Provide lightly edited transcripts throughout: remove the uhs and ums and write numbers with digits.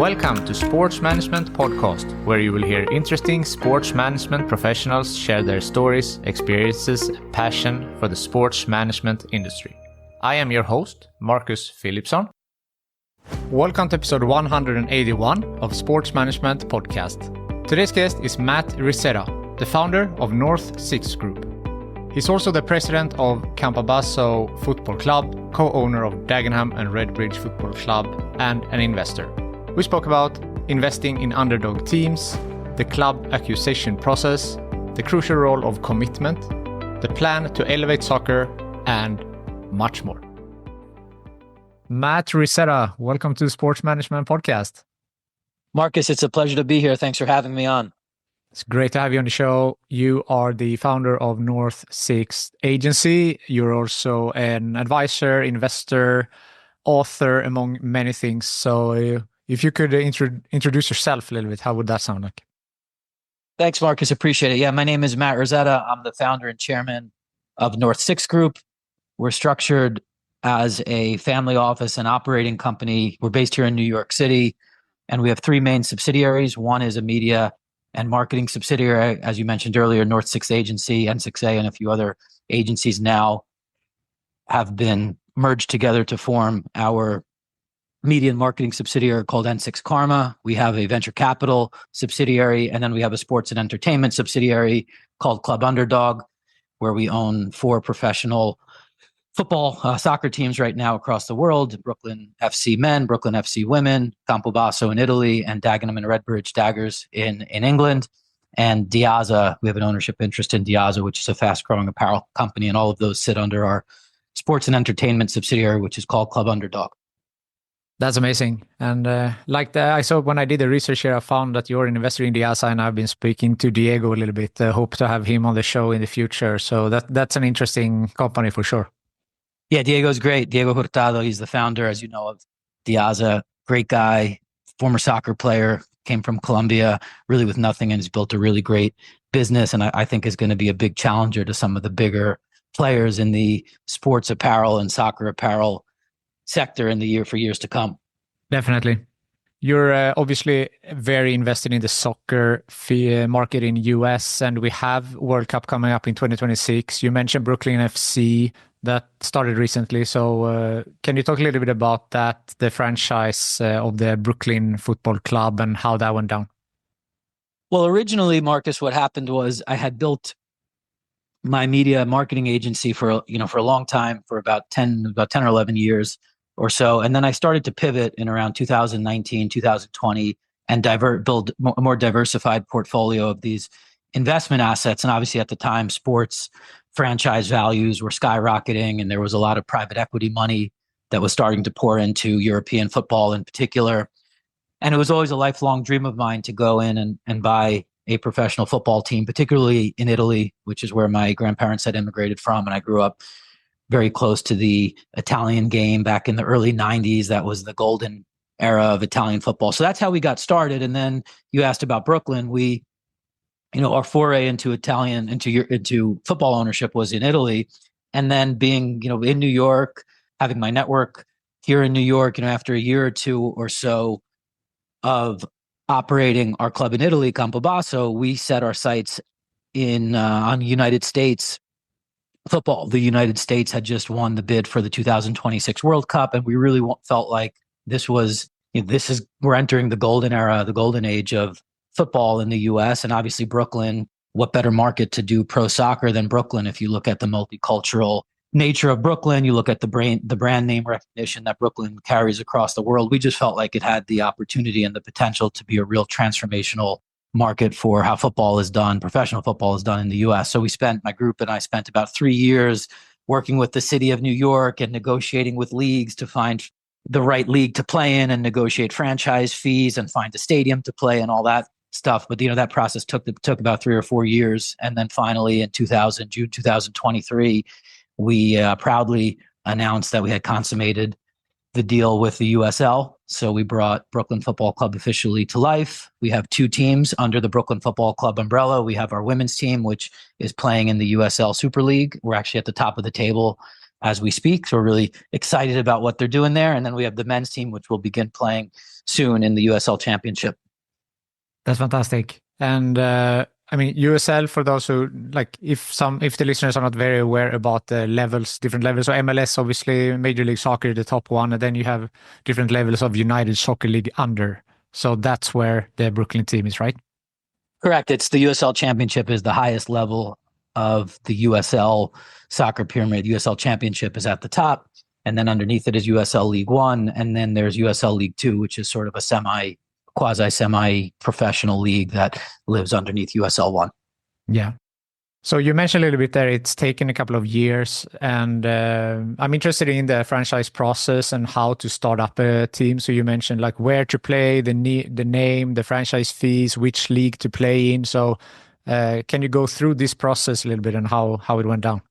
Welcome to Sports Management Podcast, where you will hear interesting sports management professionals share their stories, experiences, and passion for the sports management industry. I am your host, Marcus Philipsson. Welcome to episode 181 of Sports Management Podcast. Today's guest is Matt Rizzetta, the founder of North 6 Group. He's also the president of Campobasso Football Club, co-owner of Dagenham and Redbridge Football Club, and an investor. We spoke about investing in underdog teams, the club acquisition process, the crucial role of commitment, the plan to elevate soccer, and much more. Matt Rizzetta, welcome to the Sports Management Podcast. Marcus, it's a pleasure to be here. Thanks for having me on. It's great to have you on the show. You are the founder of North 6 Agency. You're also an advisor, investor, author, among many things. So if you could introduce yourself a little bit, how would that sound like? Thanks, Marcus. Appreciate it. Yeah, my name is Matt Rizzetta. I'm the founder and chairman of North 6 Group. We're structured as a family office and operating company. We're based here in New York City, and we have three main subsidiaries. One is a media and marketing subsidiary, as you mentioned earlier, North 6 Agency, N6A, and a few other agencies now have been merged together to form our media and marketing subsidiary called N6 Karma. We have a venture capital subsidiary, and then we have a sports and entertainment subsidiary called Club Underdog, where we own 4 professional football soccer teams right now across the world: Brooklyn FC Men, Brooklyn FC Women, Campobasso in Italy, and Dagenham and Redbridge Daggers in England. And Diaza, we have an ownership interest in Diaza, which is a fast-growing apparel company, and all of those sit under our sports and entertainment subsidiary, which is called Club Underdog. That's amazing. And I saw when I did the research here, I found that you're an investor in Diaza, and I've been speaking to Diego a little bit. Hope to have him on the show in the future. So that's an interesting company for sure. Yeah, Diego's great. Diego Hurtado, he's the founder, as you know, of Diaza. Great guy, former soccer player, came from Colombia, really with nothing, and has built a really great business. And I think is going to be a big challenger to some of the bigger players in the sports apparel and soccer apparel sector for years to come. Definitely. You're obviously very invested in the soccer market in US, and we have World Cup coming up in 2026. You mentioned Brooklyn FC that started recently. So can you talk a little bit about that, the franchise of the Brooklyn Football Club, and how that went down? Well, originally, Marcus, what happened was I had built my media marketing agency for a long time, for about 10 or 11 years or so. And then I started to pivot in around 2019, 2020, and build a more diversified portfolio of these investment assets. And obviously at the time, sports franchise values were skyrocketing, and there was a lot of private equity money that was starting to pour into European football in particular. And it was always a lifelong dream of mine to go in and buy a professional football team, particularly in Italy, which is where my grandparents had immigrated from. And I grew up very close to the Italian game back in the early 90s. That was the golden era of Italian football. So that's how we got started. And then you asked about Brooklyn. Our foray into football ownership was in Italy. And then being, in New York, having my network here in New York, after a year or two or so of operating our club in Italy, Campobasso, we set our sights on United States football. The United States had just won the bid for the 2026 World Cup, and we really felt like we're entering the golden era, the golden age of football in the US. And obviously Brooklyn, what better market to do pro soccer than Brooklyn? If you look at the multicultural nature of Brooklyn, you look at the brand name recognition that Brooklyn carries across the world, we just felt like it had the opportunity and the potential to be a real transformational market for how football is done, professional football is done in the US. So my group and I spent about 3 years working with the city of New York and negotiating with leagues to find the right league to play in and negotiate franchise fees and find a stadium to play and all that stuff. But that process took about 3 or 4 years. And then finally in June 2023, we proudly announced that we had consummated the deal with the USL. So we brought Brooklyn Football Club officially to life. We have 2 teams under the Brooklyn Football Club umbrella. We have our women's team, which is playing in the USL Super League. We're actually at the top of the table as we speak. So we're really excited about what they're doing there. And then we have the men's team, which will begin playing soon in the USL Championship. That's fantastic. And I mean, USL, for those who if the listeners are not very aware about the levels, different levels. So MLS, obviously, Major League Soccer, the top one, and then you have different levels of United Soccer League under. So that's where the Brooklyn team is, right? Correct. It's the USL Championship is the highest level of the USL soccer pyramid. USL Championship is at the top, and then underneath it is USL League One, and then there's USL League Two, which is sort of a quasi-semi-professional league that lives underneath USL One. Yeah. So you mentioned a little bit there, it's taken a couple of years, and I'm interested in the franchise process and how to start up a team. So you mentioned like where to play, the name, the franchise fees, which league to play in. So can you go through this process a little bit and how it went down?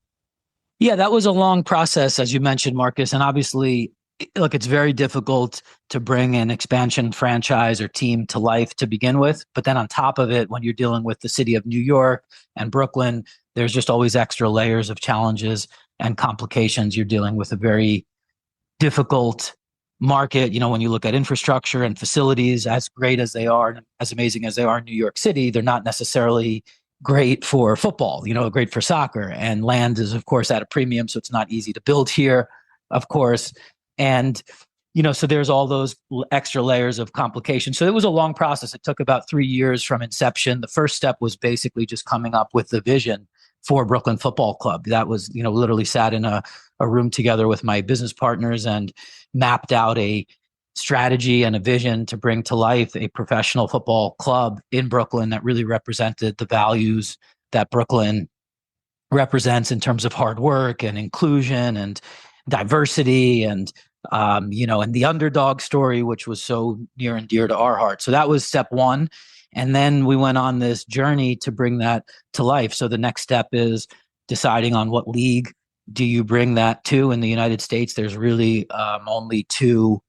Yeah, that was a long process, as you mentioned, Marcus. And obviously, look, it's very difficult to bring an expansion franchise or team to life to begin with. But then on top of it, when you're dealing with the city of New York and Brooklyn, there's just always extra layers of challenges and complications. You're dealing with a very difficult market. When you look at infrastructure and facilities, as great as they are, as amazing as they are in New York City, they're not necessarily great for football, great for soccer. And land is, of course, at a premium. So it's not easy to build here, of course. And, so there's all those extra layers of complication. So it was a long process. It took about 3 years from inception. The first step was basically just coming up with the vision for Brooklyn Football Club. That was, literally sat in a room together with my business partners and mapped out a strategy and a vision to bring to life a professional football club in Brooklyn that really represented the values that Brooklyn represents in terms of hard work and inclusion and diversity and and the underdog story, which was so near and dear to our heart. So that was step one. And then we went on this journey to bring that to life. So the next step is deciding on what league do you bring that to. In the United States, there's really only 2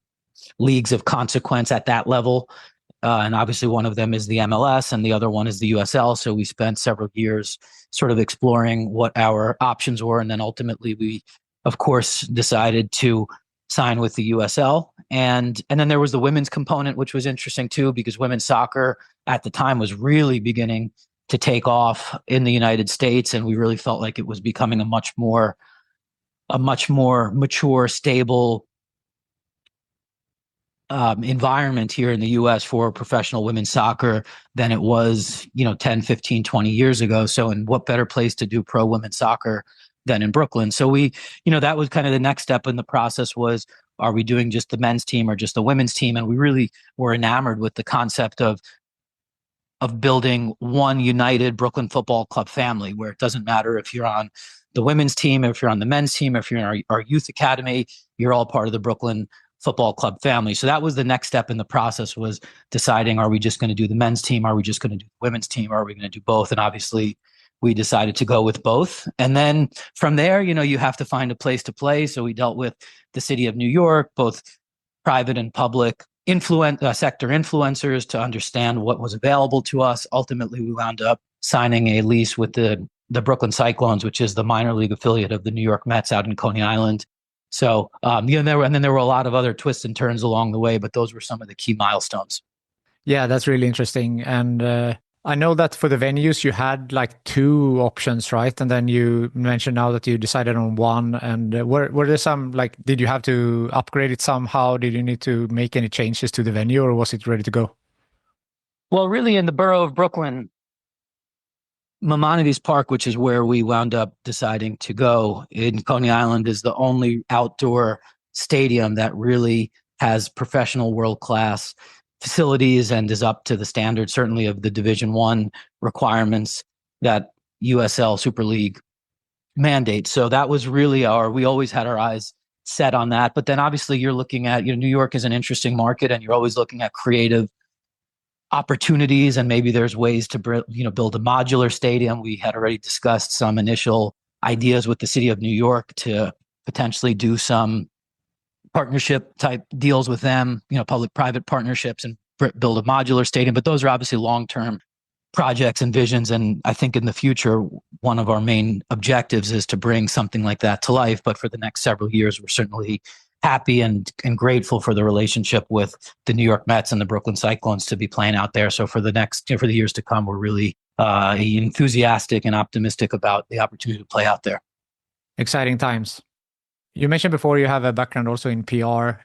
leagues of consequence at that level. And obviously one of them is the MLS and the other one is the USL. So we spent several years sort of exploring what our options were. And then ultimately we, of course, decided to sign with the USL. And then there was the women's component, which was interesting too, because women's soccer at the time was really beginning to take off in the United States. And we really felt like it was becoming a much more mature, stable environment here in the US for professional women's soccer than it was, 10, 15, 20 years ago. So in what better place to do pro women's soccer than in Brooklyn? So we, that was kind of the next step in the process was, are we doing just the men's team or just the women's team? And we really were enamored with the concept of building one united Brooklyn Football Club family, where it doesn't matter if you're on the women's team, if you're on the men's team, if you're in our youth academy, you're all part of the Brooklyn Football Club family. So that was the next step in the process, was deciding, are we just going to do the men's team? Are we just going to do the women's team? Are we going to do both? And obviously we decided to go with both. And then from there, you have to find a place to play. So we dealt with the city of New York, both private and public sector influencers, to understand what was available to us. Ultimately, we wound up signing a lease with the Brooklyn Cyclones, which is the minor league affiliate of the New York Mets out in Coney Island. So, and then there were a lot of other twists and turns along the way, but those were some of the key milestones. Yeah, that's really interesting. And I know that for the venues, you had like 2 options, right? And then you mentioned now that you decided on one. And were there some, did you have to upgrade it somehow? Did you need to make any changes to the venue, or was it ready to go? Well, really in the borough of Brooklyn, Maimonides Park, which is where we wound up deciding to go in Coney Island, is the only outdoor stadium that really has professional world-class facilities and is up to the standard, certainly, of the Division I requirements that USL Super League mandates. So that was really we always had our eyes set on that. But then obviously you're looking at, New York is an interesting market, and you're always looking at creative opportunities, and maybe there's ways to build a modular stadium. We had already discussed some initial ideas with the city of New York to potentially do some partnership type deals with them, public-private partnerships, and build a modular stadium. But those are obviously long-term projects and visions. And I think in the future, one of our main objectives is to bring something like that to life. But for the next several years, we're certainly happy and grateful for the relationship with the New York Mets and the Brooklyn Cyclones to be playing out there. So for the next, for the years to come, we're really enthusiastic and optimistic about the opportunity to play out there. Exciting times. You mentioned before you have a background also in PR.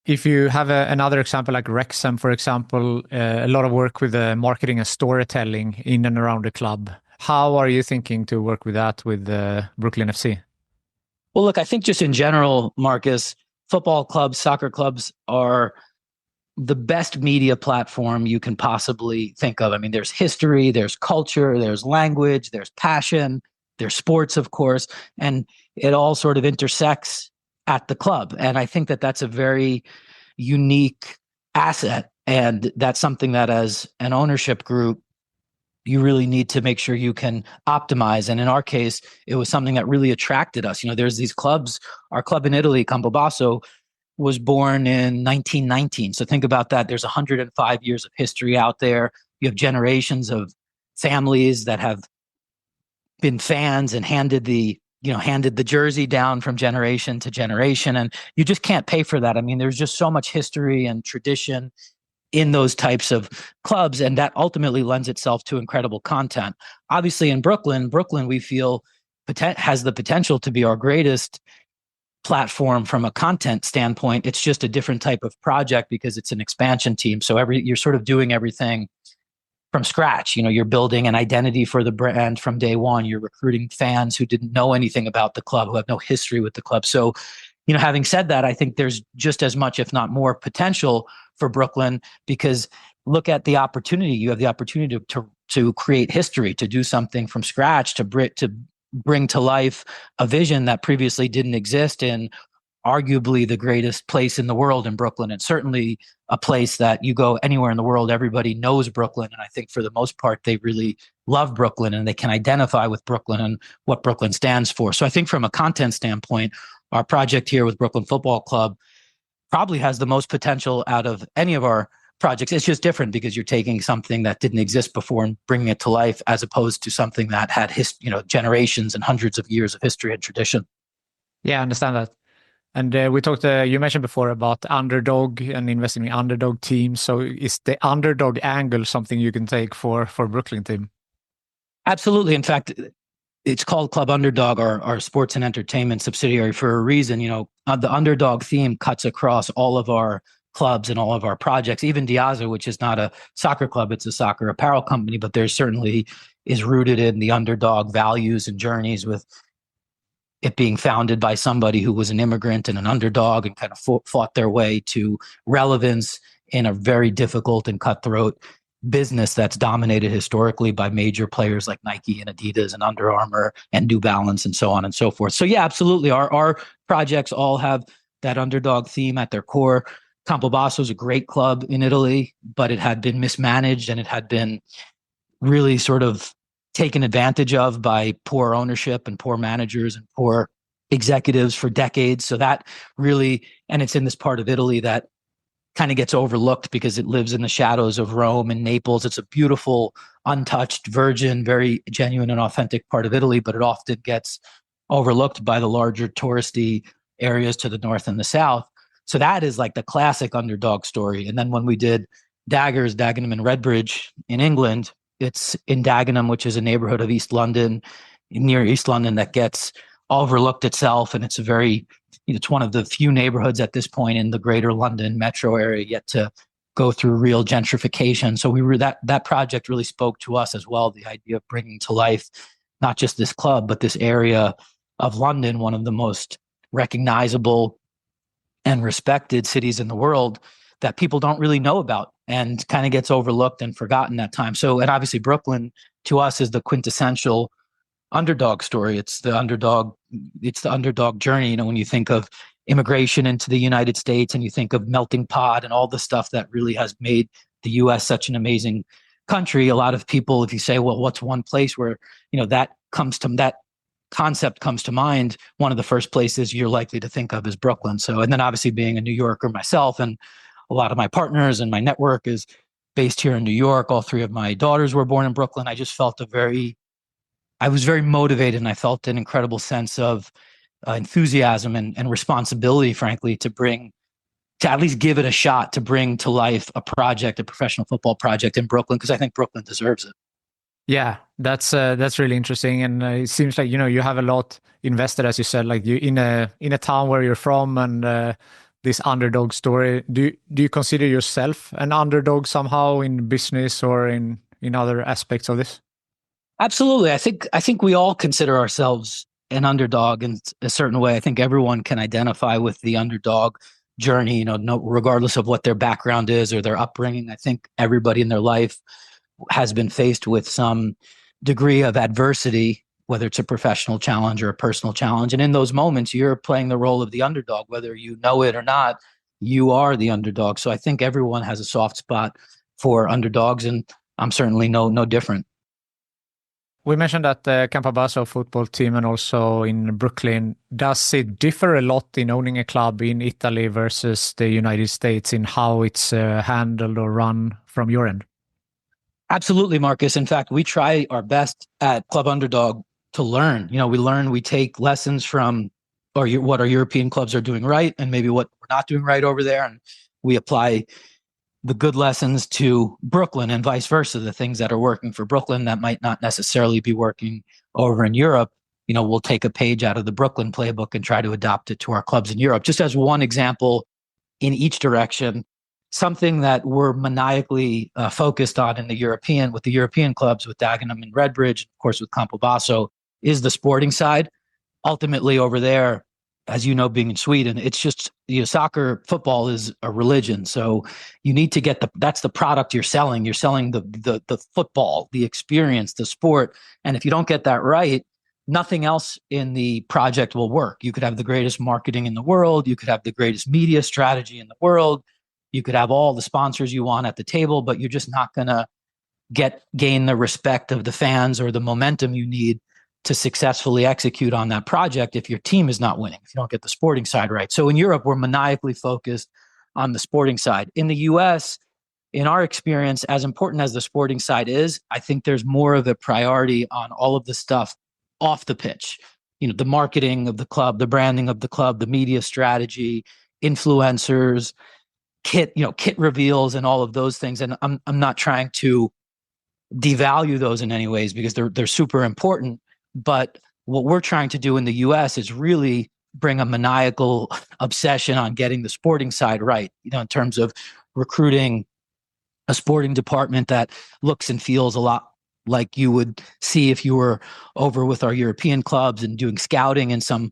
If you have another example like Wrexham, for example, a lot of work with marketing and storytelling in and around the club. How are you thinking to work with that with Brooklyn FC? Well, look, I think just in general, Marcus, football clubs, soccer clubs are the best media platform you can possibly think of. I mean, there's history, there's culture, there's language, there's passion, there's sports, of course, and it all sort of intersects at the club. And I think that that's a very unique asset. And that's something that as an ownership group, you really need to make sure you can optimize. And in our case, it was something that really attracted us. You know, there's these clubs, our club in Italy, Campobasso, was born in 1919. So think about that. There's 105 years of history out there. You have generations of families that have been fans and handed the jersey down from generation to generation. And you just can't pay for that. I mean, there's just so much history and tradition in those types of clubs, and that ultimately lends itself to incredible content. Obviously in Brooklyn we feel has the potential to be our greatest platform from a content standpoint. It's just a different type of project because it's an expansion team. So you're sort of doing everything from scratch. You know, you're building an identity for the brand from day one. You're recruiting fans who didn't know anything about the club, who have no history with the club. So, you know, having said that, I think there's just as much, if not more, potential for Brooklyn, because look at the opportunity. You have the opportunity to create history, to do something from scratch, to bring to life a vision that previously didn't exist in arguably the greatest place in the world in Brooklyn, and certainly a place that you go anywhere in the world, everybody knows Brooklyn. And I think for the most part, they really love Brooklyn and they can identify with Brooklyn and what Brooklyn stands for. So I think from a content standpoint, our project here with Brooklyn Football Club probably has the most potential out of any of our projects. It's just different because you're taking something that didn't exist before and bringing it to life, as opposed to something that had generations and hundreds of years of history and tradition. Yeah, I understand that. And we talked, you mentioned before about underdog and investing in underdog teams. So is the underdog angle something you can take for Brooklyn team? Absolutely. In fact, it's called Club Underdog, our sports and entertainment subsidiary, for a reason. You know, the underdog theme cuts across all of our clubs and all of our projects. Even Diazza, which is not a soccer club, it's a soccer apparel company, but there certainly is rooted in the underdog values and journeys, with it being founded by somebody who was an immigrant and an underdog and kind of fought their way to relevance in a very difficult and cutthroat business that's dominated historically by major players like Nike and Adidas and Under Armour and New Balance and so on and so forth. So yeah, absolutely. Our projects all have that underdog theme at their core. Campobasso is a great club in Italy, but it had been mismanaged and it had been really sort of taken advantage of by poor ownership and poor managers and poor executives for decades. So that really, and it's in this part of Italy that kind of gets overlooked because it lives in the shadows of Rome and Naples. It's a beautiful, untouched, virgin, very genuine and authentic part of Italy, but it often gets overlooked by the larger touristy areas to the north and the south. So that is like the classic underdog story. And then when we did Dagenham and Redbridge in England, it's in Dagenham, which is a neighborhood of East London, near East London, that gets overlooked itself. And it's it's one of the few neighborhoods at this point in the greater London metro area yet to go through real gentrification. So that project really spoke to us as well, the idea of bringing to life not just this club, but this area of London, one of the most recognizable and respected cities in the world that people don't really know about and kind of gets overlooked and forgotten at times. So, and obviously Brooklyn to us is the quintessential underdog story. It's the underdog journey. You know, when you think of immigration into the United States and you think of melting pot and all the stuff that really has made the US such an amazing country, a lot of people, if you say, well, what's one place where, that concept comes to mind, one of the first places you're likely to think of is Brooklyn. So, and then obviously being a New Yorker myself, and a lot of my partners and my network is based here in New York. All three of my daughters were born in Brooklyn. I just felt I was very motivated, and I felt an incredible sense of enthusiasm and responsibility, frankly, to at least give it a shot to bring to life a professional football project in Brooklyn, because I think Brooklyn deserves it. Yeah, that's really interesting, and it seems like you have a lot invested, as you said, like you in a town where you're from, and this underdog story. Do you consider yourself an underdog somehow in business or in other aspects of this? Absolutely, I think we all consider ourselves an underdog in a certain way. I think everyone can identify with the underdog journey, regardless of what their background is or their upbringing. I think everybody in their life has been faced with some degree of adversity, whether it's a professional challenge or a personal challenge. And in those moments, you're playing the role of the underdog, whether you know it or not, you are the underdog. So I think everyone has a soft spot for underdogs, and I'm certainly no different. We mentioned that the Campobasso football team and also in Brooklyn, does it differ a lot in owning a club in Italy versus the United States in how it's handled or run from your end? Absolutely, Marcus. In fact, we try our best at Club Underdog to learn. We take lessons from what our European clubs are doing right and maybe what we're not doing right over there. And we apply the good lessons to Brooklyn and vice versa. The things that are working for Brooklyn that might not necessarily be working over in Europe. We'll take a page out of the Brooklyn playbook and try to adopt it to our clubs in Europe. Just as one example in each direction, something that we're maniacally focused on with the European clubs, with Dagenham and Redbridge, of course, with Campobasso, is the sporting side. Ultimately, over there, as you know, being in Sweden, it's just soccer, football is a religion. So you need to that's the product you're selling. You're selling the football, the experience, the sport. And if you don't get that right, nothing else in the project will work. You could have the greatest marketing in the world. You could have the greatest media strategy in the world. You could have all the sponsors you want at the table, but you're just not going to gain the respect of the fans or the momentum you need to successfully execute on that project if your team is not winning, if you don't get the sporting side right. So in Europe, we're maniacally focused on the sporting side. In the US, in our experience, as important as the sporting side is, I think there's more of a priority on all of the stuff off the pitch. The marketing of the club, the branding of the club, the media strategy, influencers, kit reveals, and all of those things. And I'm not trying to devalue those in any ways, because they're super important. But what we're trying to do in the US is really bring a maniacal obsession on getting the sporting side right, in terms of recruiting a sporting department that looks and feels a lot like you would see if you were over with our European clubs, and doing scouting in some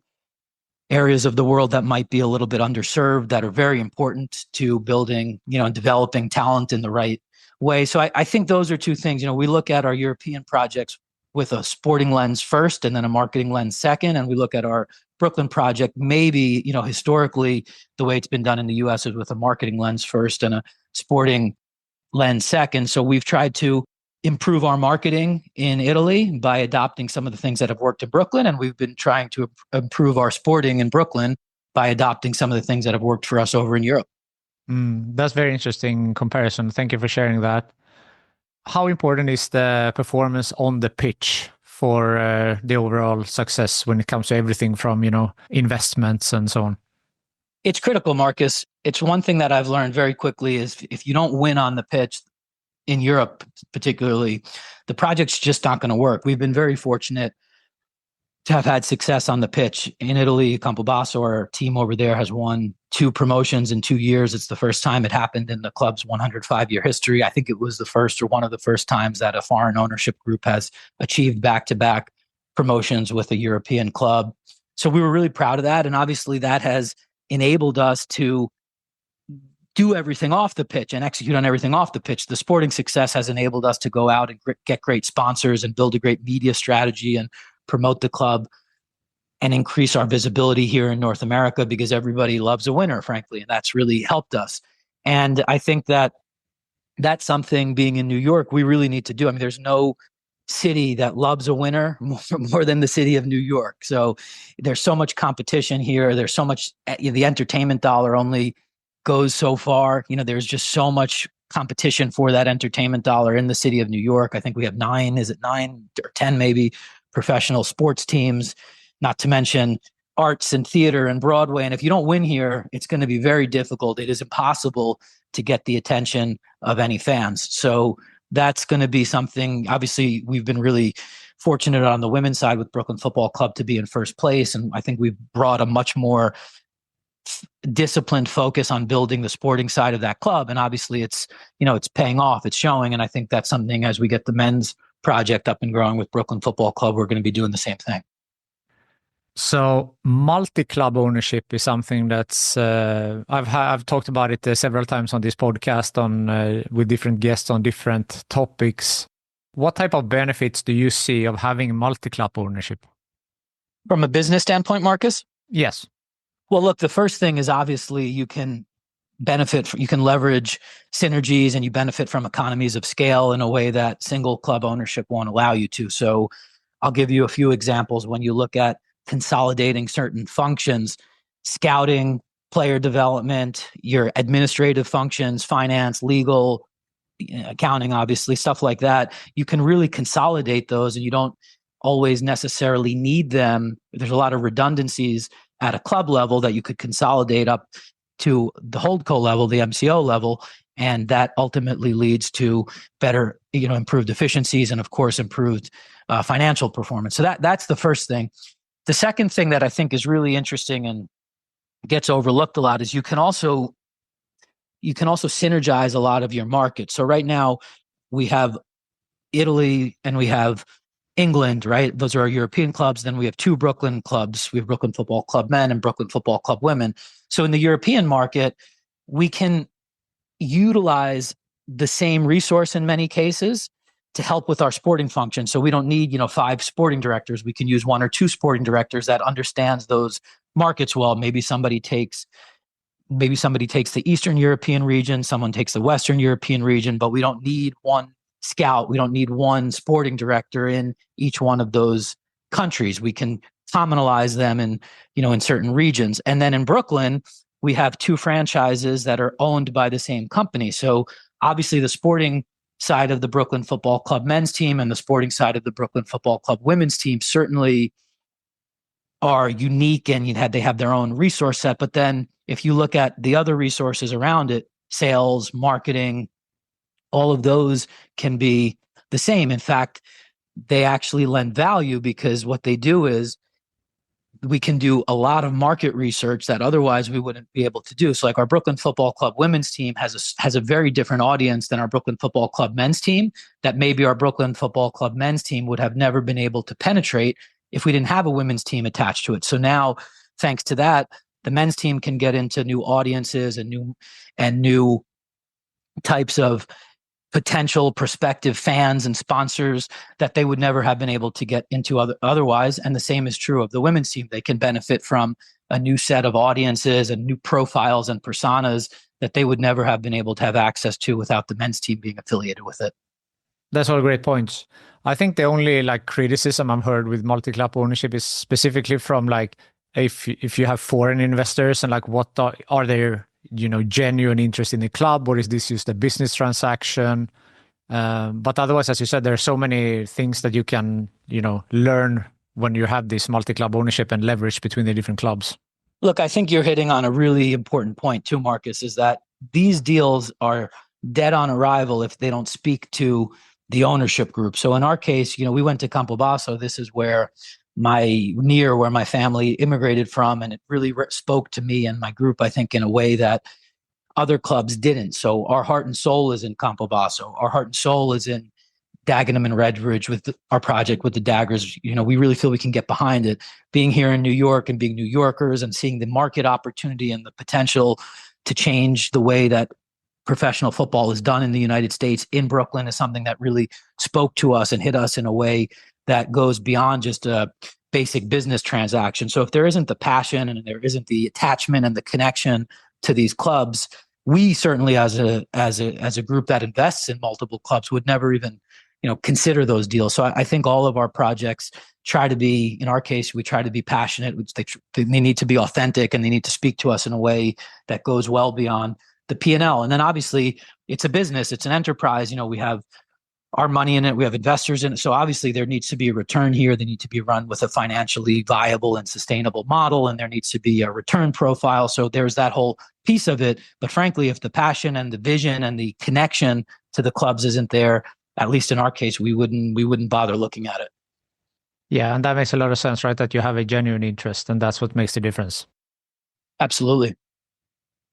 areas of the world that might be a little bit underserved, that are very important to building, and developing talent in the right way. So I think those are two things. We look at our European projects with a sporting lens first, and then a marketing lens second. And we look at our Brooklyn project, maybe, historically, the way it's been done in the US is with a marketing lens first and a sporting lens second. So we've tried to improve our marketing in Italy by adopting some of the things that have worked in Brooklyn. And we've been trying to improve our sporting in Brooklyn by adopting some of the things that have worked for us over in Europe. That's very interesting comparison. Thank you for sharing that. How important is the performance on the pitch for the overall success when it comes to everything from, investments and so on? It's critical, Marcus. It's one thing that I've learned very quickly is if you don't win on the pitch, in Europe particularly, the project's just not going to work. We've been very fortunate to have had success on the pitch. In Italy, Campobasso, our team over there, has won 2 promotions in 2 years. It's the first time it happened in the club's 105-year history. I think it was the first or one of the first times that a foreign ownership group has achieved back-to-back promotions with a European club. So we were really proud of that. And obviously that has enabled us to do everything off the pitch and execute on everything off the pitch. The sporting success has enabled us to go out and get great sponsors and build a great media strategy and promote the club and increase our visibility here in North America, because everybody loves a winner, frankly, and that's really helped us. And I think that that's something, being in New York, we really need to do. I mean, there's no city that loves a winner more than the city of New York. So there's so much competition here. There's so much, the entertainment dollar only goes so far. There's just so much competition for that entertainment dollar in the city of New York. I think we have 9 or 10 maybe professional sports teams, not to mention arts and theater and Broadway. And if you don't win here, it's going to be very difficult. It is impossible to get the attention of any fans. So that's going to be something. Obviously, we've been really fortunate on the women's side with Brooklyn Football Club to be in first place. And I think we've brought a much more disciplined focus on building the sporting side of that club. And obviously it's paying off, it's showing. And I think that's something, as we get the men's project up and growing with Brooklyn Football Club, we're going to be doing the same thing. So multi-club ownership is something that's I've talked about it several times on this podcast with different guests on different topics. What type of benefits do you see of having multi-club ownership? From a business standpoint, Marcus? Yes. Well, look, the first thing is obviously you can you can leverage synergies and you benefit from economies of scale in a way that single club ownership won't allow you to. So I'll give you a few examples. When you look at consolidating certain functions, scouting, player development, your administrative functions, finance, legal, accounting, obviously, stuff like that, you can really consolidate those and you don't always necessarily need them. There's a lot of redundancies at a club level that you could consolidate up to the holdco level, the MCO level, and that ultimately leads to better, improved efficiencies and, of course, improved financial performance. So that's the first thing. The second thing that I think is really interesting and gets overlooked a lot is you can also synergize a lot of your markets. So right now we have Italy and we have England, right? Those are our European clubs. Then we have 2 Brooklyn clubs. We have Brooklyn Football Club Men and Brooklyn Football Club Women. So in the European market, we can utilize the same resource in many cases to help with our sporting function. So we don't need, 5 sporting directors. We can use 1 or 2 sporting directors that understands those markets well. Maybe somebody takes the Eastern European region, someone takes the Western European region, but we don't need 1 scout. We don't need 1 sporting director in each one of those countries. We can commonalize them in certain regions. And then in Brooklyn, we have 2 franchises that are owned by the same company. So obviously the sporting side of the Brooklyn Football Club men's team and the sporting side of the Brooklyn Football Club women's team certainly are unique and they have their own resource set. But then if you look at the other resources around it, sales, marketing, all of those can be the same. In fact, they actually lend value because what they do is we can do a lot of market research that otherwise we wouldn't be able to do. So like our Brooklyn Football Club women's team has a very different audience than our Brooklyn Football Club men's team that maybe our Brooklyn Football Club men's team would have never been able to penetrate if we didn't have a women's team attached to it. So now, thanks to that, the men's team can get into new audiences and new types of potential prospective fans and sponsors that they would never have been able to get into otherwise. And the same is true of the women's team. They can benefit from a new set of audiences and new profiles and personas that they would never have been able to have access to without the men's team being affiliated with it. That's all great points. I think the only criticism I've heard with multi-club ownership is specifically from if you have foreign investors and what are their genuine interest in the club, or is this just a business transaction? But otherwise, as you said, there are so many things that you can learn when you have this multi-club ownership and leverage between the different clubs. Look, I think you're hitting on a really important point too, Marcus, is that these deals are dead on arrival if they don't speak to the ownership group. So in our case, we went to Campobasso. This is where my family immigrated from, and it really spoke to me and my group, I think, in a way that other clubs didn't. So our heart and soul is in Campobasso. Our heart and soul is in Dagenham and Redbridge with our project with the Daggers. We really feel we can get behind it. Being here in New York and being New Yorkers and seeing the market opportunity and the potential to change the way that professional football is done in the United States in Brooklyn is something that really spoke to us and hit us in a way that goes beyond just a basic business transaction. So if there isn't the passion and there isn't the attachment and the connection to these clubs, we certainly as a group that invests in multiple clubs would never even consider those deals. So I think all of our projects try to be, in our case, we try to be passionate. They need to be authentic and they need to speak to us in a way that goes well beyond the P&L. And then obviously it's a business, it's an enterprise. We have our money in it, we have investors in it. So obviously there needs to be a return here. They need to be run with a financially viable and sustainable model, and there needs to be a return profile. So there's that whole piece of it. But frankly, if the passion and the vision and the connection to the clubs isn't there, at least in our case, we wouldn't bother looking at it. Yeah, and that makes a lot of sense, right? That you have a genuine interest, and that's what makes the difference. Absolutely.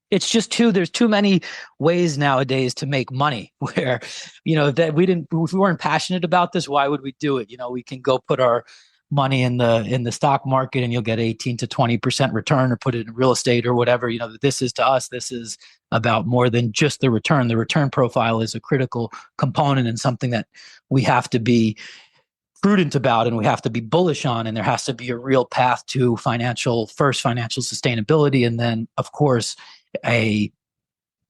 It's just there's too many ways nowadays to make money where, that if we weren't passionate about this, why would we do it? We can go put our money in the stock market and you'll get 18 to 20% return, or put it in real estate or whatever. This is, to us, this is about more than just the return. The return profile is a critical component and something that we have to be prudent about and we have to be bullish on. And there has to be a real path to financial sustainability. And then, of course, a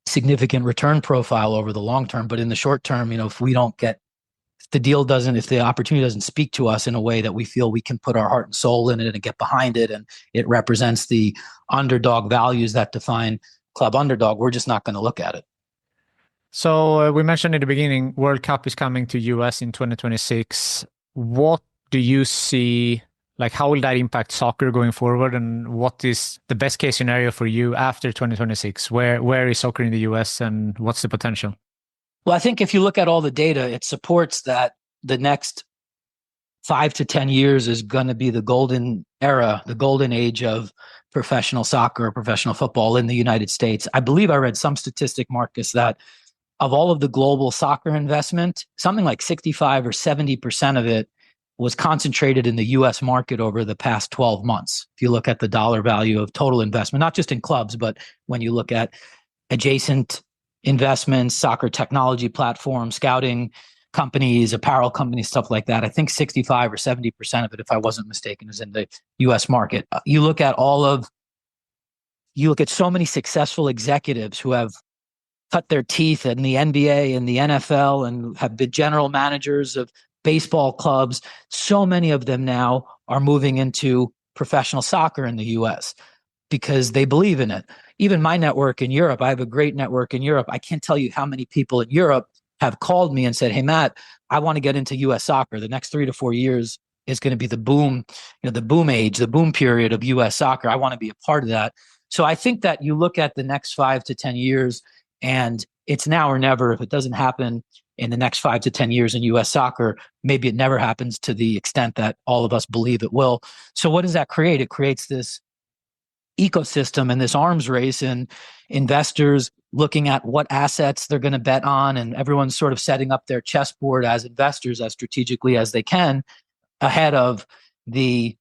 significant return profile over the long term. But in the short term, if the opportunity doesn't speak to us in a way that we feel we can put our heart and soul in it and get behind it, and it represents the underdog values that define Club Underdog, we're just not going to look at it. So we mentioned in the beginning, World Cup is coming to US in 2026. What do you see? Like, how will that impact soccer going forward? And what is the best case scenario for you after 2026? Where is soccer in the US and what's the potential? Well, I think if you look at all the data, it supports that the next 5 to 10 years is going to be the golden era, the golden age of professional soccer or professional football in the United States. I believe I read some statistic, Marcus, that of all of the global soccer investment, something like 65 or 70% of it was concentrated in the US market over the past 12 months. If you look at the dollar value of total investment, not just in clubs, but when you look at adjacent investments, soccer technology platforms, scouting companies, apparel companies, stuff like that, I think 65 or 70% of it, if I wasn't mistaken, is in the US market. You look at so many successful executives who have cut their teeth in the NBA and the NFL and have been general managers of baseball clubs. So many of them now are moving into professional soccer in the US because they believe in it. Even my network in Europe, I have a great network in Europe. I can't tell you how many people in Europe have called me and said, "Hey, Matt, I want to get into US soccer. The next 3 to 4 years is going to be the boom, the boom age, the boom period of US soccer. I want to be a part of that." So I think that you look at the next 5 to 10 years and it's now or never. If it doesn't happen in the next 5 to 10 years in US soccer, maybe it never happens to the extent that all of us believe it will. So what does that create? It creates this ecosystem and this arms race, and investors looking at what assets they're going to bet on, and everyone's sort of setting up their chessboard as investors as strategically as they can ahead of the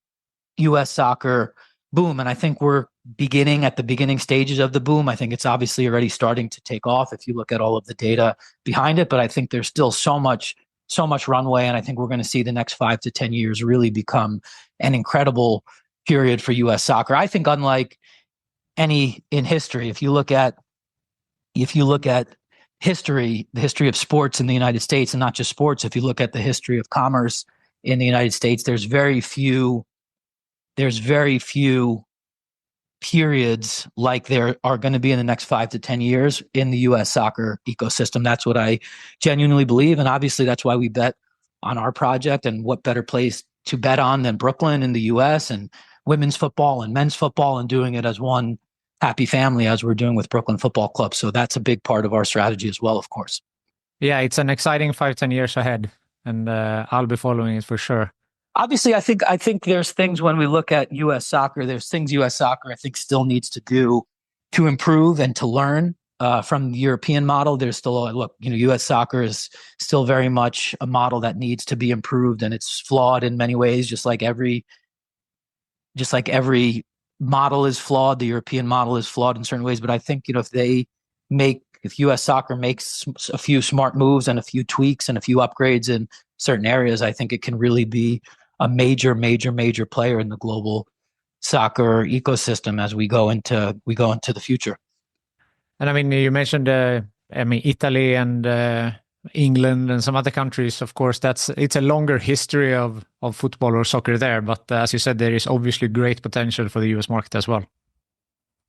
US soccer boom. And I think we're beginning at the beginning stages of the boom. I think it's obviously already starting to take off if you look at all of the data behind it, but I think there's still so much runway. And I think we're going to see the next 5 to 10 years really become an incredible period for US soccer. I think unlike any in history, if you look at history, the history of sports in the United States, and not just sports, if you look at the history of commerce in the United States, there's very few periods like there are going to be in the next 5 to 10 years in the US soccer ecosystem. That's what I genuinely believe. And obviously that's why we bet on our project, and what better place to bet on than Brooklyn in the US, and women's football and men's football, and doing it as one happy family as we're doing with Brooklyn Football Club. So that's a big part of our strategy as well, of course. Yeah, it's an exciting 5-10 years ahead, and I'll be following it for sure. Obviously, I think there's things when we look at US soccer, there's things US soccer I think still needs to do to improve and to learn from the European model. There's still US soccer is still very much a model that needs to be improved, and it's flawed in many ways, just like every model is flawed. The European model is flawed in certain ways, but I think if US soccer makes a few smart moves and a few tweaks and a few upgrades in certain areas, I think it can really be a major player in the global soccer ecosystem as we go into the future. And I mean, you mentioned, Italy and England and some other countries. Of course, it's a longer history of football or soccer there. But as you said, there is obviously great potential for the US market as well.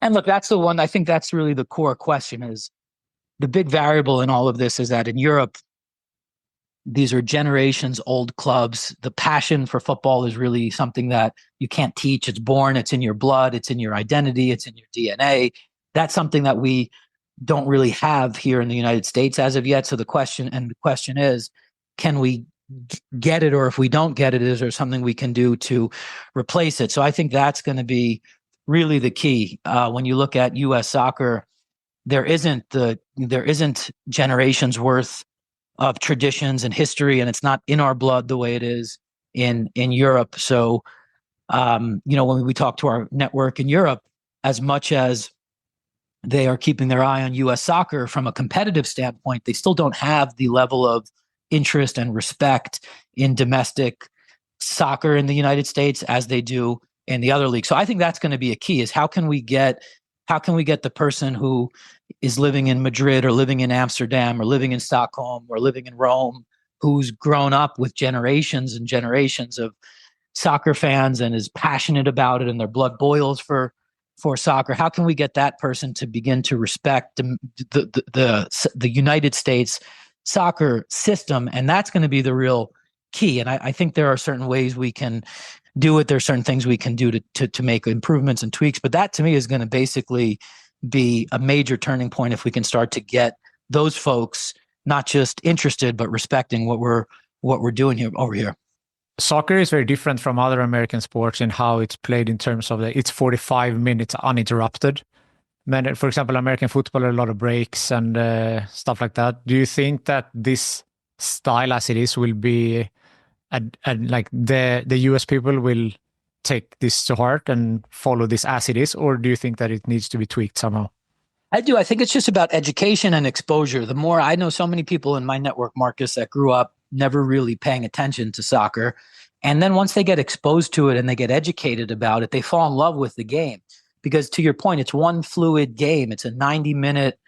And look, that's the one, I think that's really the core question. Is the big variable in all of this is that in Europe, these are generations old clubs. The passion for football is really something that you can't teach. It's born, it's in your blood, it's in your identity, it's in your DNA. That's something that we don't really have here in the United States as of yet. So the question is, can we get it? Or if we don't get it, is there something we can do to replace it? So I think that's going to be really the key. When you look at U.S. soccer, there isn't generations worth of traditions and history, and it's not in our blood the way it is in Europe. So, when we talk to our network in Europe, as much as they are keeping their eye on U.S. soccer from a competitive standpoint, they still don't have the level of interest and respect in domestic soccer in the United States as they do in the other leagues. So I think that's going to be a key: is how can we get the person who is living in Madrid or living in Amsterdam or living in Stockholm or living in Rome, who's grown up with generations and generations of soccer fans and is passionate about it and their blood boils for soccer. How can we get that person to begin to respect the United States soccer system? And that's going to be the real key. And I think there are certain ways we can do it. There's certain things we can do to make improvements and tweaks. But that to me is going to basically be a major turning point if we can start to get those folks not just interested, but respecting what we're doing here over here. Soccer is very different from other American sports in how it's played in terms of it's 45 minutes uninterrupted. For example, American football, a lot of breaks and stuff like that. Do you think that this style as it is will be, like the US people will take this to heart and follow this as it is, or do you think that it needs to be tweaked somehow? I do. I think it's just about education and exposure. The more I know, so many people in my network, Marcus, that grew up never really paying attention to soccer. And then once they get exposed to it and they get educated about it, they fall in love with the game. Because to your point, it's one fluid game. It's a 90-minute,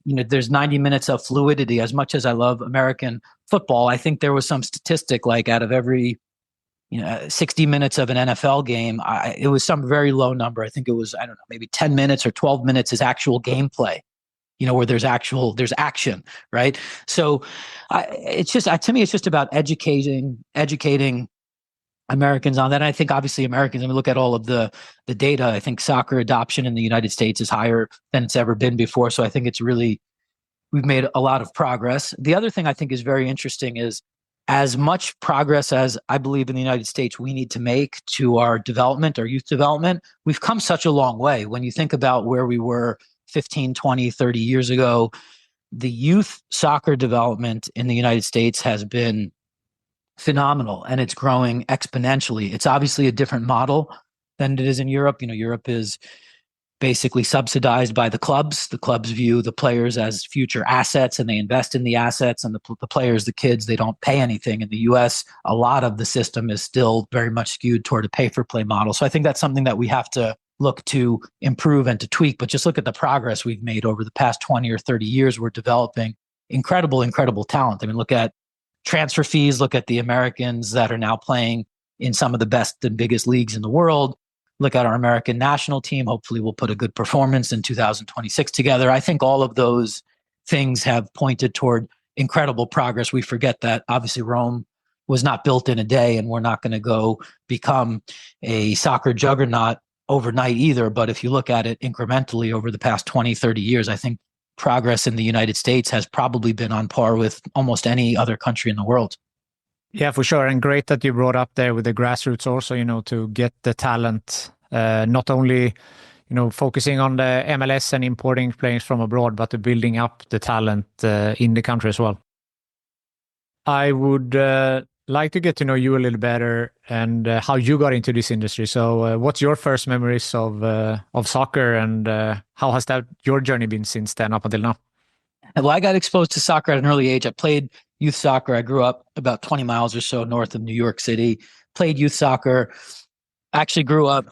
there's 90 minutes of fluidity. As much as I love American football, I think there was some statistic like out of every 60 minutes of an NFL game, it was some very low number. I think it was, I don't know, maybe 10 minutes or 12 minutes is actual gameplay, where there's action, right? So it's just, to me, it's just about educating Americans on that. And I think obviously Americans, look at all of the data. I think soccer adoption in the United States is higher than it's ever been before. So I think we've made a lot of progress. The other thing I think is very interesting is, as much progress as I believe in the United States we need to make to our development, our youth development, we've come such a long way. When you think about where we were 15, 20, 30 years ago, the youth soccer development in the United States has been phenomenal, and it's growing exponentially. It's obviously a different model than it is in Europe. Europe is basically subsidized by the clubs. The clubs view the players as future assets, and they invest in the assets, and the players, the kids, they don't pay anything. In the US, a lot of the system is still very much skewed toward a pay-for-play model. So I think that's something that we have to look to improve and to tweak. But just look at the progress we've made over the past 20 or 30 years. We're developing incredible talent. Look at transfer fees, look at the Americans that are now playing in some of the best and biggest leagues in the world. Look at our American national team. Hopefully we'll put a good performance in 2026 together. I think all of those things have pointed toward incredible progress. We forget that obviously Rome was not built in a day, and we're not going to go become a soccer juggernaut overnight either. But if you look at it incrementally over the past 20, 30 years, I think progress in the United States has probably been on par with almost any other country in the world. Yeah, for sure. And great that you brought up there with the grassroots also, to get the talent, not only, focusing on the MLS and importing players from abroad, but to building up the talent in the country as well. I would like to get to know you a little better and how you got into this industry. So what's your first memories of soccer, and how has your journey been since then up until now? Well, I got exposed to soccer at an early age. I played youth soccer. I grew up about 20 miles or so north of New York City, played youth soccer. Actually grew up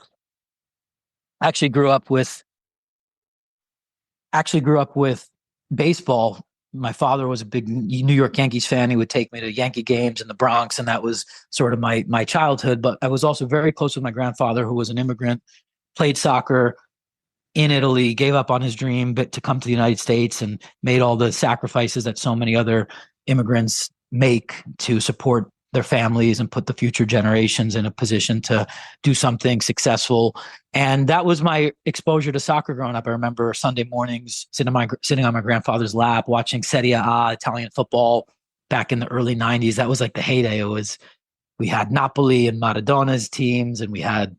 with baseball. My father was a big New York Yankees fan. He would take me to Yankee games in the Bronx, and that was sort of my childhood. But I was also very close with my grandfather, who was an immigrant, played soccer in Italy, gave up on his dream, but to come to the United States and made all the sacrifices that so many other immigrants make to support their families and put the future generations in a position to do something successful. And that was my exposure to soccer growing up. I remember Sunday mornings sitting on my grandfather's lap, watching Serie A, Italian football back in the early 90s. That was like the heyday. We had Napoli and Maradona's teams, and we had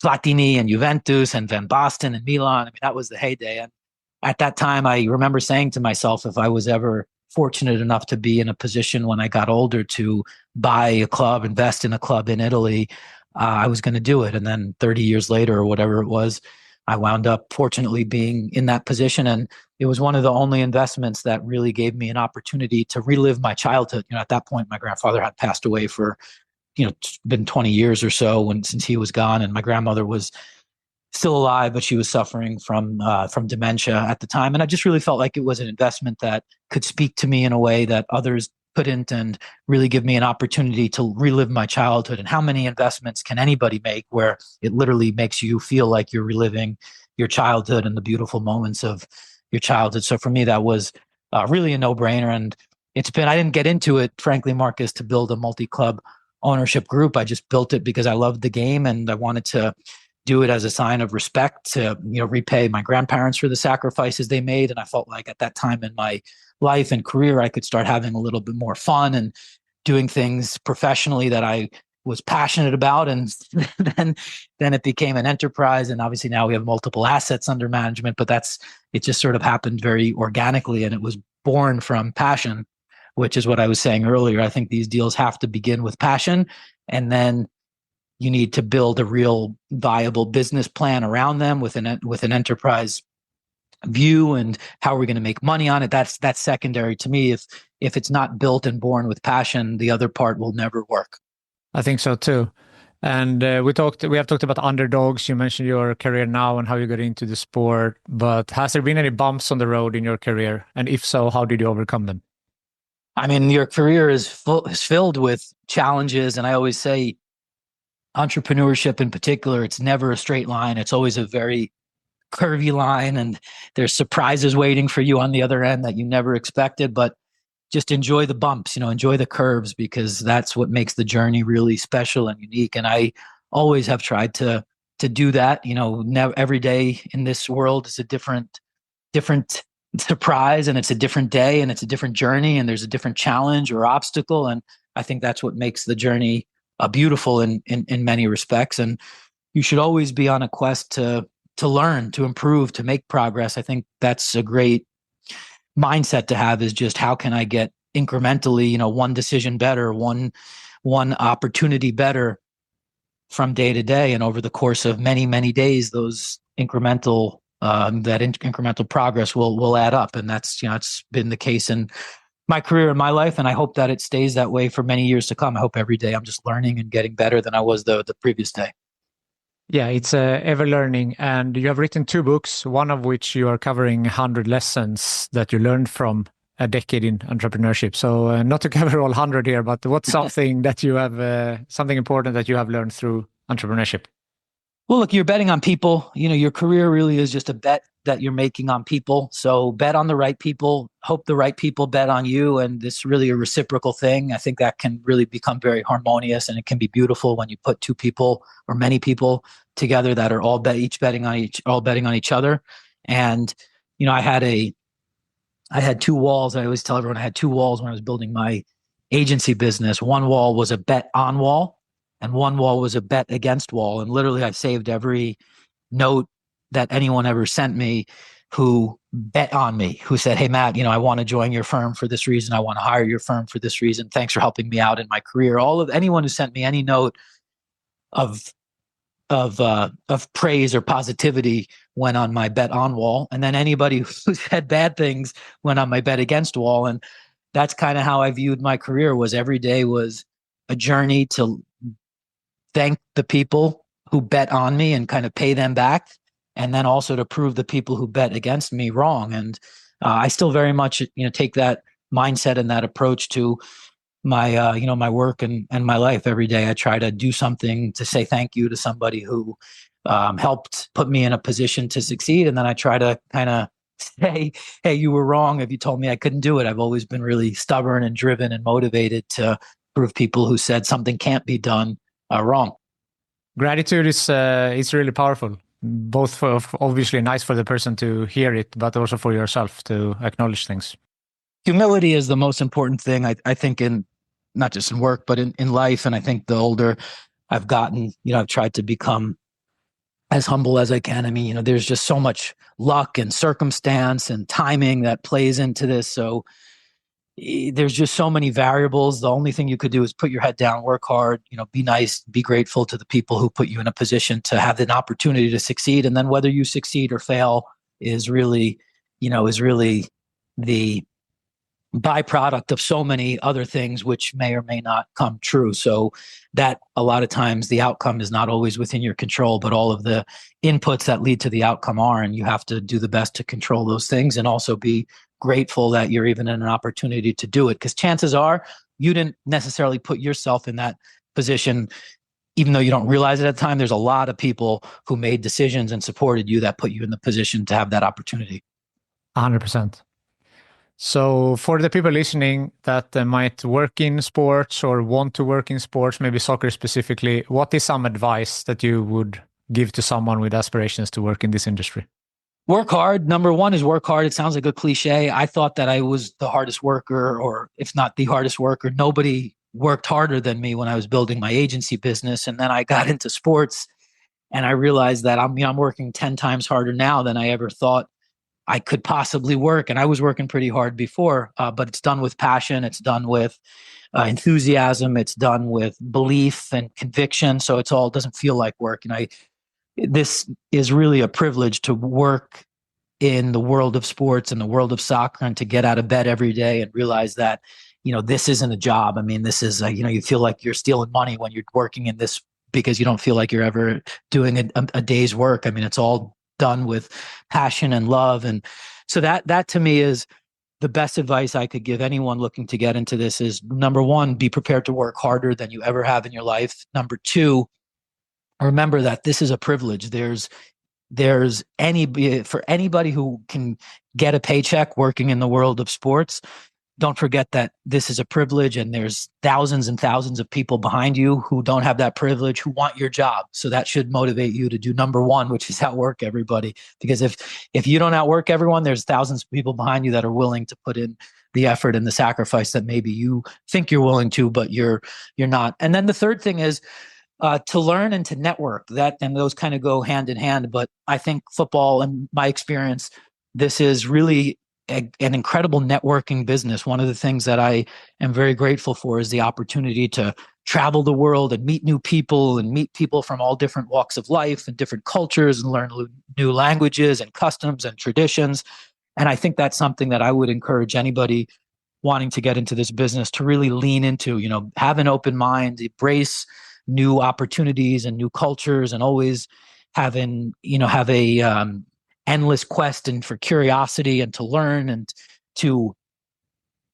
Platini and Juventus and Van Basten and Milan. I mean, that was the heyday. And at that time, I remember saying to myself, if I was ever fortunate enough to be in a position when I got older to buy a club, invest in a club in Italy, I was going to do it. And then 30 years later, or whatever it was, I wound up fortunately being in that position. And it was one of the only investments that really gave me an opportunity to relive my childhood. At that point, my grandfather had passed away for, it's been 20 years or so since he was gone, and my grandmother was still alive, but she was suffering from dementia at the time. And I just really felt like it was an investment that could speak to me in a way that others couldn't, and really give me an opportunity to relive my childhood. And how many investments can anybody make where it literally makes you feel like you're reliving your childhood and the beautiful moments of your childhood? So for me, that was really a no-brainer. And I didn't get into it, frankly, Marcus, to build a multi-club ownership group. I just built it because I loved the game, and I wanted to do it as a sign of respect to, repay my grandparents for the sacrifices they made. And I felt like at that time in my life and career, I could start having a little bit more fun and doing things professionally that I was passionate about. And then it became an enterprise. And obviously now we have multiple assets under management, but it just sort of happened very organically, and it was born from passion, which is what I was saying earlier. I think these deals have to begin with passion, and then you need to build a real viable business plan around them with an enterprise view, and how are we going to make money on it. That's secondary to me. If it's not built and born with passion, the other part will never work. I think so too. And we have talked about underdogs. You mentioned your career now and how you got into the sport, but has there been any bumps on the road in your career? And if so, how did you overcome them? I mean, your career is filled with challenges. And I always say entrepreneurship in particular, it's never a straight line. It's always a very curvy line, and there's surprises waiting for you on the other end that you never expected. But just enjoy the bumps, enjoy the curves, because that's what makes the journey really special and unique. And I always have tried to do that. Every day in this world is a different surprise, and it's a different day, and it's a different journey, and there's a different challenge or obstacle. And I think that's what makes the journey beautiful in many respects. And you should always be on a quest to learn, to improve, to make progress. I think that's a great mindset to have, is just how can I get incrementally, one decision better, one opportunity better from day to day. And over the course of many, many days, those incremental progress will add up. And that's, it's been the case in my career and my life. And I hope that it stays that way for many years to come. I hope every day I'm just learning and getting better than I was the previous day. Yeah, it's ever learning. And you have written 2 books, one of which you are covering 100 lessons that you learned from a decade in entrepreneurship. So not to cover all 100 here, but what's something that you have, something important that you have learned through entrepreneurship? Well, look, you're betting on people. Your career really is just a bet that you're making on people. So bet on the right people, hope the right people bet on you. And it's really a reciprocal thing. I think that can really become very harmonious, and it can be beautiful when you put 2 people or many people together that are all betting on each other. And, I had 2 walls. I always tell everyone I had 2 walls when I was building my agency business. One wall was a bet on wall, and one wall was a bet against wall. And literally I saved every note that anyone ever sent me who bet on me, who said, "Hey, Matt, I want to join your firm for this reason. I want to hire your firm for this reason. Thanks for helping me out in my career." Anyone who sent me any note of praise or positivity went on my bet on wall. And then anybody who said bad things went on my bet against wall. And that's kind of how I viewed my career. Was every day was a journey to thank the people who bet on me and kind of pay them back, and then also to prove the people who bet against me wrong. And I still very much, take that mindset and that approach to my, my work and my life. Every day I try to do something to say thank you to somebody who helped put me in a position to succeed. And then I try to kind of say, hey, you were wrong if you told me I couldn't do it. I've always been really stubborn and driven and motivated to prove people who said something can't be done wrong. Gratitude is really powerful, both for obviously nice for the person to hear it, but also for yourself to acknowledge things. Humility is the most important thing, I think, in not just in work, but in life. And I think the older I've gotten, I've tried to become as humble as I can. I mean, there's just so much luck and circumstance and timing that plays into this. So there's just so many variables. The only thing you could do is put your head down, work hard, be nice, be grateful to the people who put you in a position to have an opportunity to succeed. And then whether you succeed or fail is really the byproduct of so many other things which may or may not come true. So that a lot of times the outcome is not always within your control, but all of the inputs that lead to the outcome are, and you have to do the best to control those things and also be grateful that you're even in an opportunity to do it. Because chances are you didn't necessarily put yourself in that position, even though you don't realize it at the time. There's a lot of people who made decisions and supported you that put you in the position to have that opportunity. 100%. So for the people listening that might work in sports or want to work in sports, maybe soccer specifically, what is some advice that you would give to someone with aspirations to work in this industry? Work hard. Number one is work hard. It sounds like a cliche. I thought that I was the hardest worker, or if not the hardest worker. Nobody worked harder than me when I was building my agency business. And then I got into sports and I realized that I'm working 10 times harder now than I ever thought I could possibly work. And I was working pretty hard before, but it's done with passion. It's done with enthusiasm. It's done with belief and conviction. So it doesn't feel like work. And this is really a privilege to work in the world of sports and the world of soccer, and to get out of bed every day and realize that, this isn't a job. I mean, this is, you feel like you're stealing money when you're working in this, because you don't feel like you're ever doing a day's work. I mean, it's all done with passion and love. And so that to me is the best advice I could give anyone looking to get into this is, number one, be prepared to work harder than you ever have in your life. Number two, remember that this is a privilege. For anybody who can get a paycheck working in the world of sports, don't forget that this is a privilege, and there's thousands and thousands of people behind you who don't have that privilege, who want your job. So that should motivate you to do number one, which is outwork everybody. Because if you don't outwork everyone, there's thousands of people behind you that are willing to put in the effort and the sacrifice that maybe you think you're willing to, but you're not. And then the third thing is to learn and to network. And those kind of go hand in hand. But I think football, in my experience, this is really an incredible networking business. One of the things that I am very grateful for is the opportunity to travel the world and meet new people, and meet people from all different walks of life and different cultures, and learn new languages and customs and traditions. And I think that's something that I would encourage anybody wanting to get into this business to really lean into. Have an open mind, embrace new opportunities and new cultures, and always have a endless quest and for curiosity, and to learn and to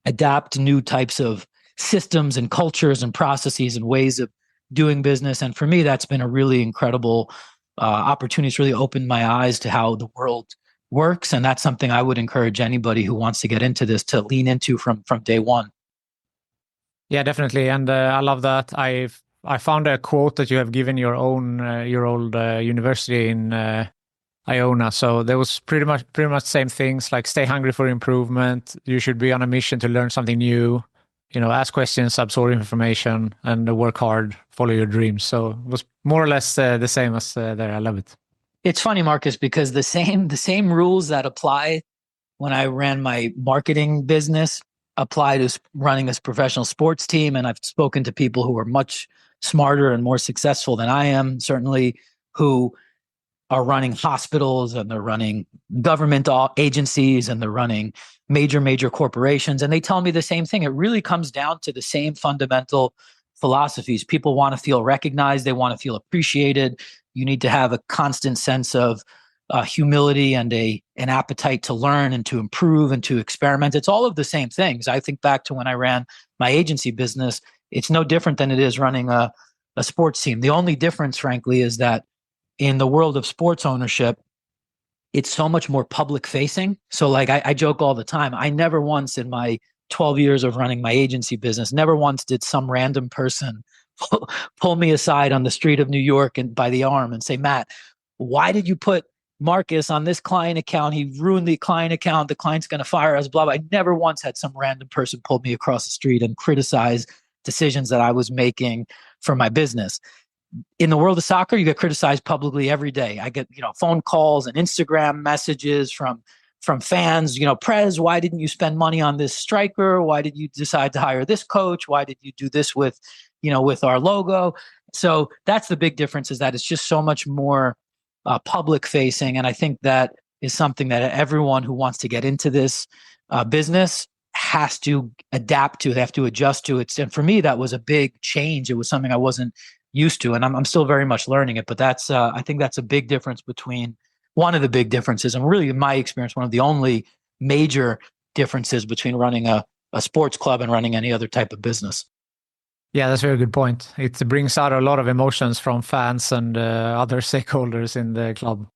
adapt to new types of systems and cultures and processes and ways of doing business. And for me, that's been a really incredible opportunity. It's really opened my eyes to how the world works. And that's something I would encourage anybody who wants to get into this to lean into from day one. Yeah, definitely. And I love that. I found a quote that you have given your old university in Iona. So there was pretty much the same things, like stay hungry for improvement. You should be on a mission to learn something new, ask questions, absorb information, and work hard, follow your dreams. So it was more or less the same as there. I love it. It's funny, Marcus, because the same rules that apply when I ran my marketing business apply to running a professional sports team. And I've spoken to people who are much smarter and more successful than I am, certainly, who are running hospitals, and they're running government agencies, and they're running major corporations. And they tell me the same thing. It really comes down to the same fundamental philosophies. People want to feel recognized. They want to feel appreciated. You need to have a constant sense of humility and an appetite to learn and to improve and to experiment. It's all of the same things. I think back to when I ran my agency business. It's no different than it is running a sports team. The only difference, frankly, is that in the world of sports ownership, it's so much more public facing. So like I joke all the time, I never once in my 12 years of running my agency business, never once did some random person pull me aside on the street of New York and by the arm and say, Matt, why did you put Marcus on this client account? He ruined the client account. The client's going to fire us, blah, blah. I never once had some random person pull me across the street and criticize decisions that I was making for my business. In the world of soccer, you get criticized publicly every day. I get, phone calls and Instagram messages from fans, Prez, why didn't you spend money on this striker? Why did you decide to hire this coach? Why did you do this with our logo? So that's the big difference, is that it's just so much more public facing. And I think that is something that everyone who wants to get into this business has to adapt to. They have to adjust to it. And for me, that was a big change. It was something I wasn't used to, and I'm still very much learning it. But that's I think that's a big difference between one of the big differences, and really in my experience, one of the only major differences between running a sports club and running any other type of business. Yeah, that's a very good point. It brings out a lot of emotions from fans and other stakeholders in the club.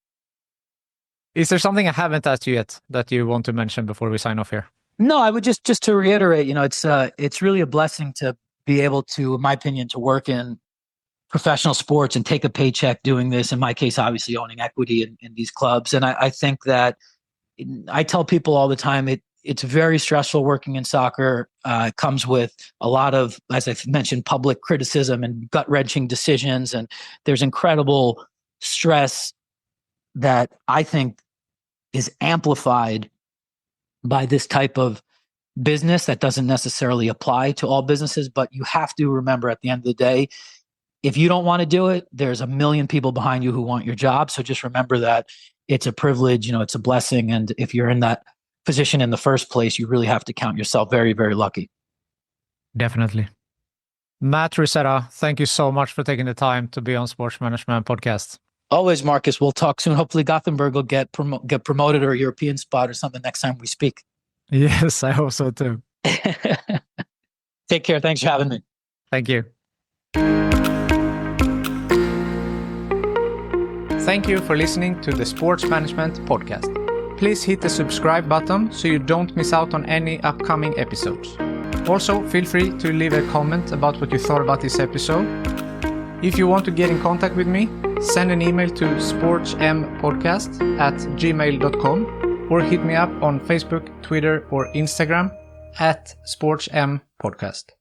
Is there something I haven't asked you yet that you want to mention before we sign off here? No, I would just to reiterate, it's really a blessing to be able to, in my opinion, to work in professional sports and take a paycheck doing this. In my case, obviously owning equity in these clubs. And I think that I tell people all the time, it's very stressful working in soccer. It comes with a lot of, as I mentioned, public criticism and gut-wrenching decisions. And there's incredible stress that I think is amplified by this type of business that doesn't necessarily apply to all businesses. But you have to remember, at the end of the day, if you don't want to do it, there's a million people behind you who want your job. So just remember that it's a privilege, it's a blessing. And if you're in that position in the first place, you really have to count yourself very, very lucky. Definitely. Matt Rizzetta, thank you so much for taking the time to be on Sports Management Podcast. Always, Marcus. We'll talk soon. Hopefully Gothenburg will get promoted, or a European spot or something next time we speak. Yes, I hope so too. Take care. Thanks for having me. Thank you. Thank you for listening to the Sports Management Podcast. Please hit the subscribe button so you don't miss out on any upcoming episodes. Also, feel free to leave a comment about what you thought about this episode. If you want to get in contact with me, send an email to sportsmpodcast@gmail.com or hit me up on Facebook, Twitter, or Instagram @sportmpodcast.